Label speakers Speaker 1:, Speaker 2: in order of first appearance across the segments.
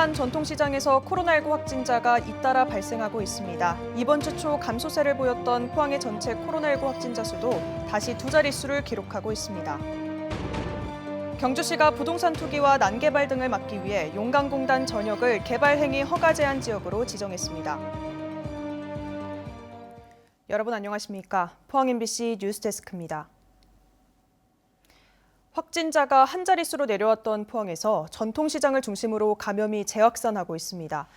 Speaker 1: 한 전통시장에서 코로나19 확진자가 잇따라 발생하고 있습니다. 이번 주 초 감소세를 보였던 포항의 전체 코로나19 확진자 수도 다시 두 자릿수를 기록하고 있습니다. 경주시가 부동산 투기와 난개발 등을 막기 위해 용강공단 전역을 개발 행위 허가 제한 지역으로 지정했습니다. 여러분 안녕하십니까? 포항 MBC 뉴스데스크입니다. 확진자가 한 자릿수로 내려왔던 포항에서 전통시장을 중심으로 감염이 재확산하고 있습니다.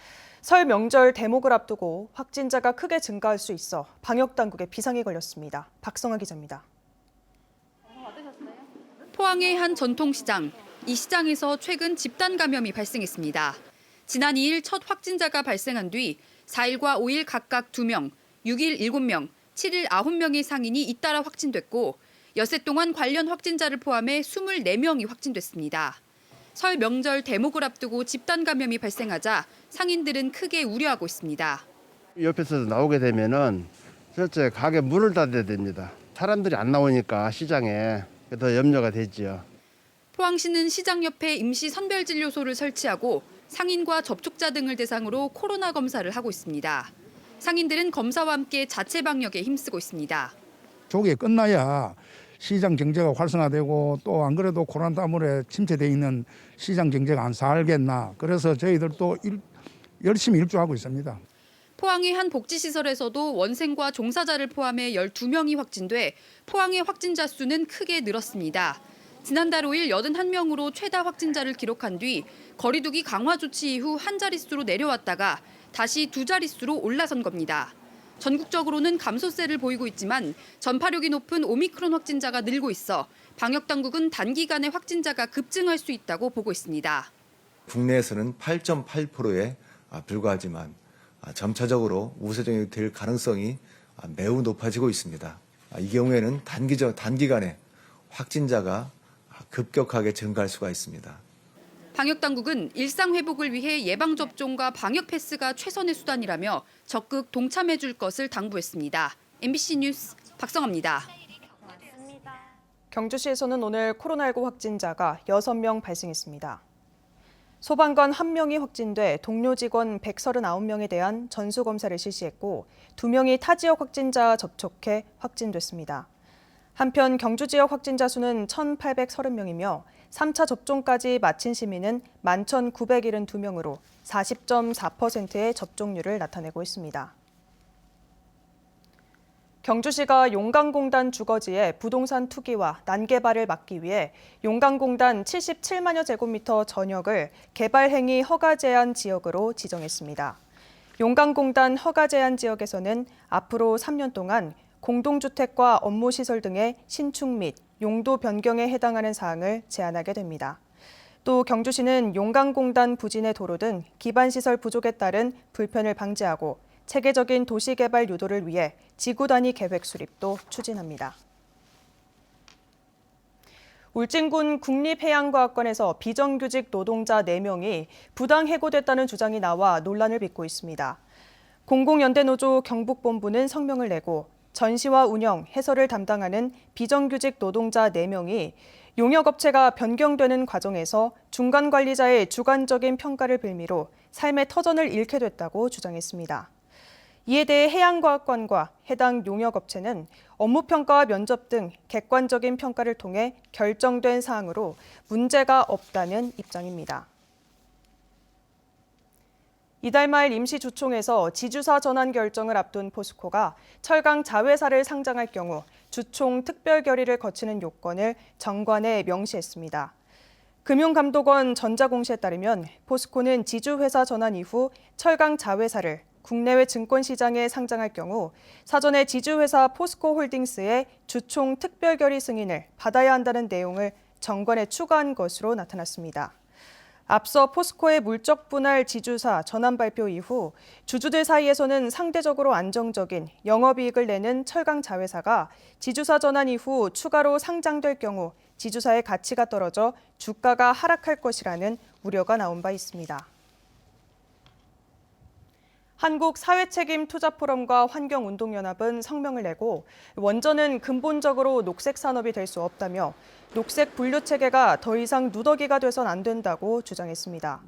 Speaker 1: 설 명절 대목을 앞두고 확진자가 크게 증가할 수 있어 방역당국에 비상이 걸렸습니다. 박성아 기자입니다.
Speaker 2: 포항의 한 전통시장. 이 시장에서 최근 집단 감염이 발생했습니다. 지난 2일 첫 확진자가 발생한 뒤 4일과 5일 각각 2명, 6일 7명, 7일 9명의 상인이 잇따라 확진됐고 엿새 동안 관련 확진자를 포함해 24명이 확진됐습니다. 설 명절 대목을 앞두고 집단 감염이 발생하자 상인들은 크게 우려하고 있습니다.
Speaker 3: 옆에서 나오게 되면은 실제 가게 문을 닫아야 됩니다. 사람들이 안 나오니까 시장에 더 염려가 되지요.
Speaker 2: 포항시는 시장 옆에 임시 선별진료소를 설치하고 상인과 접촉자 등을 대상으로 코로나 검사를 하고 있습니다. 상인들은 검사와 함께 자체 방역에 힘쓰고 있습니다.
Speaker 4: 조기에 끝나야 시장 경제가 활성화되고 또 안 그래도 코로나 때문에 침체되어 있는 시장 경제가 안 살겠나. 그래서 저희들도 열심히 일조하고 있습니다.
Speaker 2: 포항의 한 복지시설에서도 원생과 종사자를 포함해 12명이 확진돼 포항의 확진자 수는 크게 늘었습니다. 지난달 5일 81명으로 최다 확진자를 기록한 뒤 거리두기 강화 조치 이후 한 자릿수로 내려왔다가 다시 두 자릿수로 올라선 겁니다. 전국적으로는 감소세를 보이고 있지만 전파력이 높은 오미크론 확진자가 늘고 있어 방역당국은 단기간에 확진자가 급증할 수 있다고 보고 있습니다.
Speaker 5: 국내에서는 8.8%에 불과하지만 점차적으로 우세종이 될 가능성이 매우 높아지고 있습니다. 이 경우에는 단기간에 확진자가 급격하게 증가할 수가 있습니다.
Speaker 2: 방역당국은 일상 회복을 위해 예방접종과 방역 패스가 최선의 수단이라며 적극 동참해 줄 것을 당부했습니다. MBC 뉴스 박성아입니다.
Speaker 1: 경주시에서는 오늘 코로나19 확진자가 6명 발생했습니다. 소방관 1명이 확진돼 동료 직원 139명에 대한 전수검사를 실시했고 2명이 타 지역 확진자와 접촉해 확진됐습니다. 한편 경주 지역 확진자 수는 1,830명이며 3차 접종까지 마친 시민은 11,972명으로 40.4%의 접종률을 나타내고 있습니다. 경주시가 용강공단 주거지에 부동산 투기와 난개발을 막기 위해 용강공단 77만여 제곱미터 전역을 개발 행위 허가 제한 지역으로 지정했습니다. 용강공단 허가 제한 지역에서는 앞으로 3년 동안 공동주택과 업무시설 등의 신축 및 용도 변경에 해당하는 사항을 제한하게 됩니다. 또 경주시는 용강공단 부진의 도로 등 기반시설 부족에 따른 불편을 방지하고 체계적인 도시개발 유도를 위해 지구 단위 계획 수립도 추진합니다. 울진군 국립해양과학관에서 비정규직 노동자 4명이 부당 해고됐다는 주장이 나와 논란을 빚고 있습니다. 공공연대노조 경북본부는 성명을 내고 전시와 운영, 해설을 담당하는 비정규직 노동자 4명이 용역업체가 변경되는 과정에서 중간 관리자의 주관적인 평가를 빌미로 삶의 터전을 잃게 됐다고 주장했습니다. 이에 대해 해양과학관과 해당 용역업체는 업무평가와 면접 등 객관적인 평가를 통해 결정된 사항으로 문제가 없다는 입장입니다. 이달 말 임시주총에서 지주사 전환 결정을 앞둔 포스코가 철강 자회사를 상장할 경우 주총 특별 결의를 거치는 요건을 정관에 명시했습니다. 금융감독원 전자공시에 따르면 포스코는 지주회사 전환 이후 철강 자회사를 국내외 증권시장에 상장할 경우 사전에 지주회사 포스코홀딩스의 주총 특별 결의 승인을 받아야 한다는 내용을 정관에 추가한 것으로 나타났습니다. 앞서 포스코의 물적 분할 지주사 전환 발표 이후 주주들 사이에서는 상대적으로 안정적인 영업이익을 내는 철강 자회사가 지주사 전환 이후 추가로 상장될 경우 지주사의 가치가 떨어져 주가가 하락할 것이라는 우려가 나온 바 있습니다. 한국사회책임투자포럼과 환경운동연합은 성명을 내고 원전은 근본적으로 녹색 산업이 될 수 없다며 녹색 분류 체계가 더 이상 누더기가 돼선 안 된다고 주장했습니다.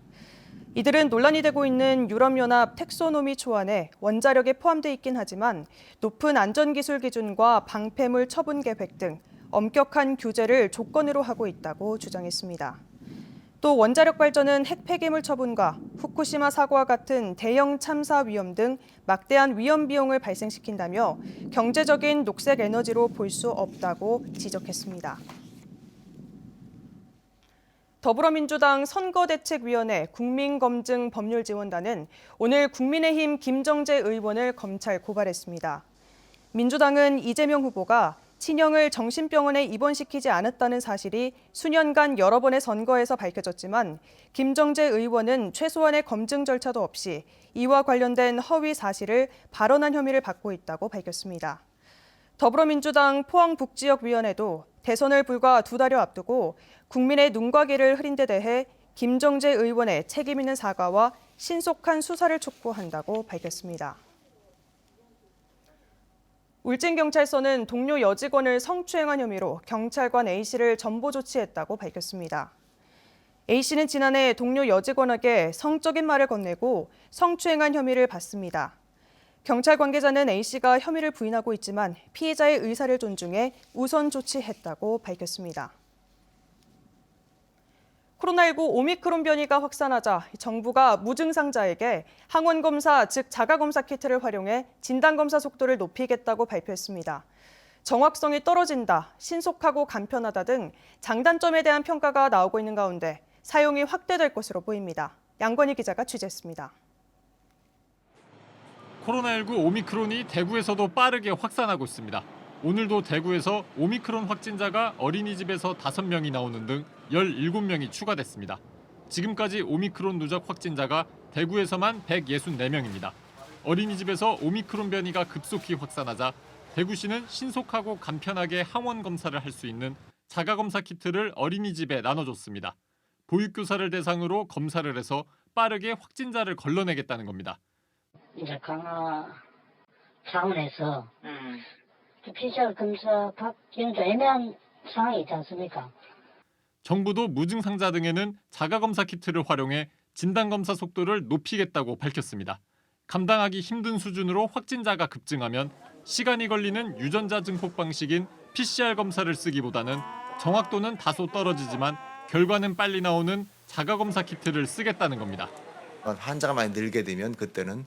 Speaker 1: 이들은 논란이 되고 있는 유럽연합 텍소노미 초안에 원자력에 포함돼 있긴 하지만 높은 안전기술 기준과 방패물 처분 계획 등 엄격한 규제를 조건으로 하고 있다고 주장했습니다. 또 원자력 발전은 핵 폐기물 처분과 후쿠시마 사고와 같은 대형 참사 위험 등 막대한 위험 비용을 발생시킨다며 경제적인 녹색 에너지로 볼 수 없다고 지적했습니다. 더불어민주당 선거대책위원회 국민검증법률지원단은 오늘 국민의힘 김정재 의원을 검찰 고발했습니다. 민주당은 이재명 후보가 친형을 정신병원에 입원시키지 않았다는 사실이 수년간 여러 번의 선거에서 밝혀졌지만 김정재 의원은 최소한의 검증 절차도 없이 이와 관련된 허위 사실을 발언한 혐의를 받고 있다고 밝혔습니다. 더불어민주당 포항북지역위원회도 대선을 불과 2달여 앞두고 국민의 눈과 귀를 흐린 데 대해 김정재 의원의 책임 있는 사과와 신속한 수사를 촉구한다고 밝혔습니다. 울진경찰서는 동료 여직원을 성추행한 혐의로 경찰관 A씨를 전보 조치했다고 밝혔습니다. A씨는 지난해 동료 여직원에게 성적인 말을 건네고 성추행한 혐의를 받습니다. 경찰 관계자는 A씨가 혐의를 부인하고 있지만 피해자의 의사를 존중해 우선 조치했다고 밝혔습니다. 코로나19 오미크론 변이가 확산하자 정부가 무증상자에게 항원검사, 즉 자가검사 키트를 활용해 진단검사 속도를 높이겠다고 발표했습니다. 정확성이 떨어진다, 신속하고 간편하다 등 장단점에 대한 평가가 나오고 있는 가운데 사용이 확대될 것으로 보입니다. 양건희 기자가 취재했습니다.
Speaker 6: 코로나19 오미크론이 대구에서도 빠르게 확산하고 있습니다. 오늘도 대구에서 오미크론 확진자가 어린이집에서 5명이 나오는 등 17명이 추가됐습니다. 지금까지 오미크론 누적 확진자가 대구에서만 164명입니다. 어린이집에서 오미크론 변이가 급속히 확산하자 대구시는 신속하고 간편하게 항원 검사를 할 수 있는 자가검사 키트를 어린이집에 나눠줬습니다. 보육교사를 대상으로 검사를 해서 빠르게 확진자를 걸러내겠다는 겁니다.
Speaker 7: 이제 강화 차원에서 PCR 검사 받기는 좀 애매한 상황이 있지 않습니까?
Speaker 6: 정부도 무증상자 등에는 자가검사 키트를 활용해 진단검사 속도를 높이겠다고 밝혔습니다. 감당하기 힘든 수준으로 확진자가 급증하면 시간이 걸리는 유전자 증폭 방식인 PCR 검사를 쓰기보다는 정확도는 다소 떨어지지만 결과는 빨리 나오는 자가검사 키트를 쓰겠다는 겁니다.
Speaker 5: 환자가 많이 늘게 되면 그때는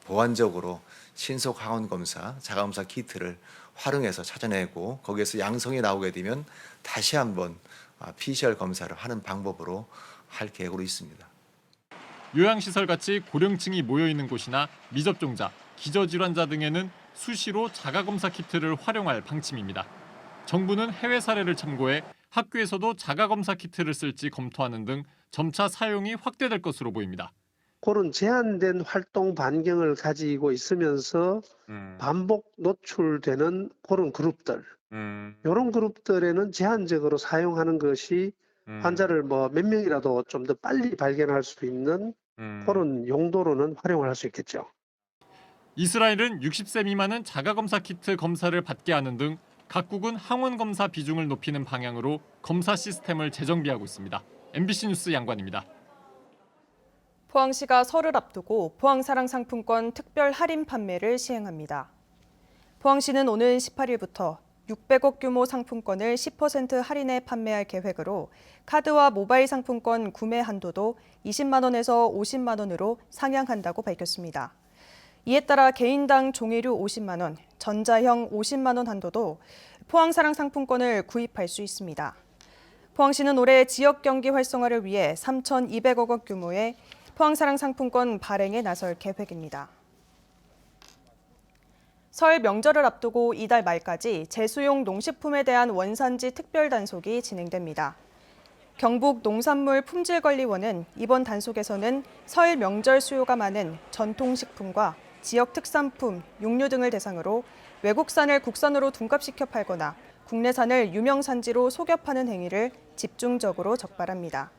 Speaker 5: 보완적으로 신속 항원 검사, 자가검사 키트를 활용해서 찾아내고 거기에서 양성이 나오게 되면 다시 한번 PCR 검사를 하는 방법으로 할 계획으로 있습니다.
Speaker 6: 요양시설같이 고령층이 모여있는 곳이나 미접종자, 기저질환자 등에는 수시로 자가검사 키트를 활용할 방침입니다. 정부는 해외 사례를 참고해 학교에서도 자가검사 키트를 쓸지 검토하는 등 점차 사용이 확대될 것으로 보입니다.
Speaker 8: 그런 제한된 활동 반경을 가지고 있으면서 반복 노출되는 그런 그룹들, 이런 그룹들에는 제한적으로 사용하는 것이 환자를 몇 명이라도 좀 더 빨리 발견할 수 있는 그런 용도로는 활용을 할 수 있겠죠.
Speaker 6: 이스라엘은 60세 미만은 자가검사 키트 검사를 받게 하는 등 각국은 항원 검사 비중을 높이는 방향으로 검사 시스템을 재정비하고 있습니다. MBC 뉴스 양관입니다.
Speaker 1: 포항시가 설을 앞두고 포항사랑 상품권 특별 할인 판매를 시행합니다. 포항시는 오는 18일부터 600억 규모 상품권을 10% 할인해 판매할 계획으로 카드와 모바일 상품권 구매 한도도 20만 원에서 50만 원으로 상향한다고 밝혔습니다. 이에 따라 개인당 종이류 50만 원, 전자형 50만 원 한도도 포항사랑 상품권을 구입할 수 있습니다. 포항시는 올해 지역 경기 활성화를 위해 3,200억 원 규모의 포항사랑 상품권 발행에 나설 계획입니다. 설 명절을 앞두고 이달 말까지 제수용 농식품에 대한 원산지 특별 단속이 진행됩니다. 경북 농산물 품질관리원은 이번 단속에서는 설 명절 수요가 많은 전통식품과 지역 특산품, 육류 등을 대상으로 외국산을 국산으로 둔갑시켜 팔거나 국내산을 유명산지로 속여 파는 행위를 집중적으로 적발합니다.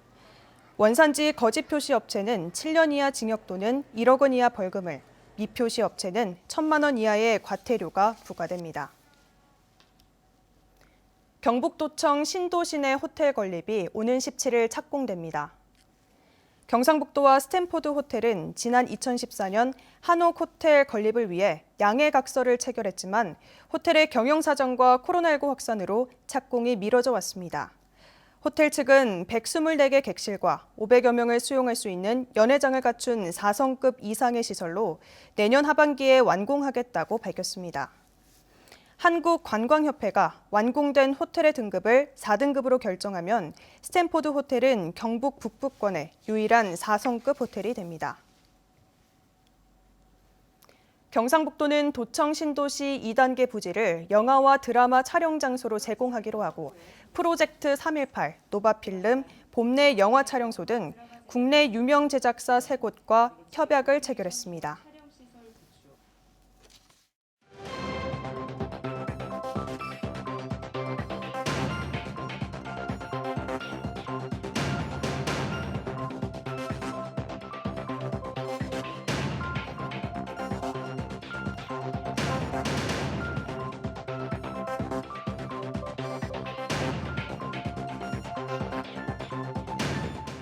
Speaker 1: 원산지 거짓 표시 업체는 7년 이하 징역 또는 1억 원 이하 벌금을, 미표시 업체는 1,000만 원 이하의 과태료가 부과됩니다. 경북도청 신도시내 호텔 건립이 오는 17일 착공됩니다. 경상북도와 스탠포드 호텔은 지난 2014년 한옥 호텔 건립을 위해 양해각서를 체결했지만 호텔의 경영사정과 코로나19 확산으로 착공이 미뤄져 왔습니다. 호텔 측은 124개 객실과 500여 명을 수용할 수 있는 연회장을 갖춘 4성급 이상의 시설로 내년 하반기에 완공하겠다고 밝혔습니다. 한국관광협회가 완공된 호텔의 등급을 4등급으로 결정하면 스탠포드 호텔은 경북 북부권의 유일한 4성급 호텔이 됩니다. 경상북도는 도청 신도시 2단계 부지를 영화와 드라마 촬영 장소로 제공하기로 하고 프로젝트 318, 노바필름, 봄내 영화 촬영소 등 국내 유명 제작사 3곳과 협약을 체결했습니다.